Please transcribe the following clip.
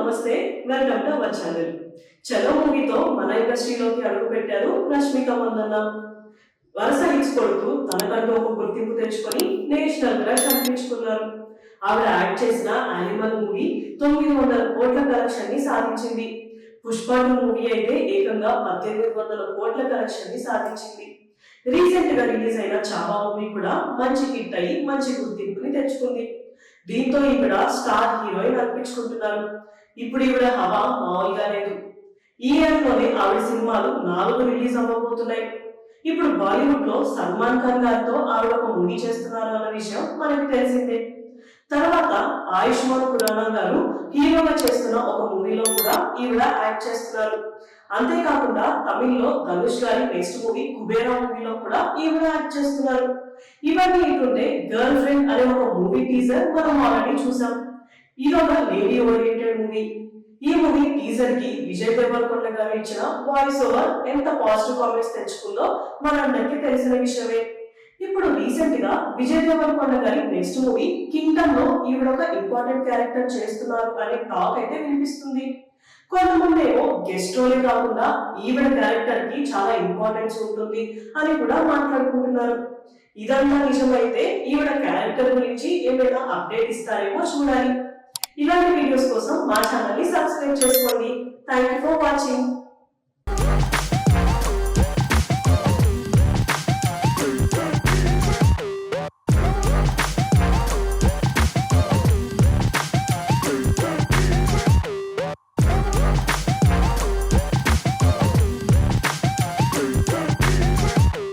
నమస్తే, welcome to our channel. చలో మూవీతో మన ఇండస్ట్రీలోకి అడుగు పెట్టారు రష్మిక మందన్న. వరుస హిట్స్ కొడుతూ తనకంటూ ఒక గుర్తింపు తెచ్చుకొని నేషనల్ క్రష్ అనిపించుకున్నారు. ఆవిడ యాక్ట్ చేసిన యానిమల్ మూవీ 900 కోట్ల కలెక్షన్ ని సాధించింది. పుష్ప 2 మూవీ అయితే ఏకంగా 1800 కోట్ల కలెక్షన్ ని సాధించింది. రీసెంట్ గా రిలీజ్ అయిన చావా మూవీ కూడా మంచి హిట్ అయ్యి మంచి గుర్తింపుని తెచ్చుకుంది. దీంతో ఈవిడ స్టార్ హీరోయిన్ అనిపించుకుంటున్నారు. ఇప్పుడు ఈవిడ హవా మామూలుగా లేదు. ఈ ఏడాదిలోనే ఆవిడ సినిమాలు 4 రిలీజ్ అవ్వబోతున్నాయి. ఇప్పుడు బాలీవుడ్ లో సల్మాన్ ఖాన్ గారితో ఆవిడ ఒక మూవీ చేస్తున్నారు అన్న విషయం మనకు తెలిసిందే. తర్వాత ఆయుష్మాన్ ఖురానా గారు హీరోగా చేస్తున్న ఒక మూవీలో కూడా ఈవిడ యాక్ట్ చేస్తున్నారు. అంతేకాకుండా తమిళ్లో ధనుష్ గారి నెక్స్ట్ మూవీ కుబేరా మూవీలో కూడా ఈవిడ యాక్ట్ చేస్తున్నారు. ఇవన్నీ ఇటుంటే గర్ల్ ఫ్రెండ్ అనే ఒక మూవీ టీజర్ మనం ఆల్రెడీ చూసాం. ఇది ఒక లేడీ ఓరియంటెడ్ మూవీ. ఈ మూవీ టీజర్ కి విజయ్ దేవరకొండ గారు ఇచ్చిన వాయిస్ ఓవర్ ఎంత పాజిటివ్ కామెంట్స్ తెచ్చుకుందో మనందరికీ తెలిసిన విషయమే. ఇప్పుడు రీసెంట్ గా విజయ్ దేవరకొండ గారి నెక్స్ట్ మూవీ కింగ్డమ్ లో ఈవిడ ఒక ఇంపార్టెంట్ క్యారెక్టర్ చేస్తున్నారు అనే టాక్ అయితే వినిపిస్తుంది. కొంతమంది ఏమో గెస్ట్ రోలే కాకుండా ఈవిడ క్యారెక్టర్ కి చాలా ఇంపార్టెన్స్ ఉంటుంది అని కూడా మాట్లాడుకుంటున్నారు. ఇదంతా నిజమైతే ఈవిడ క్యారెక్టర్ గురించి ఏమైనా అప్డేట్ ఇస్తారేమో చూడాలి. ఇలాంటి వీడియోస్ కోసం మా ఛానల్ ని సబ్స్క్రైబ్ చేసుకోండి. Thank you for watching.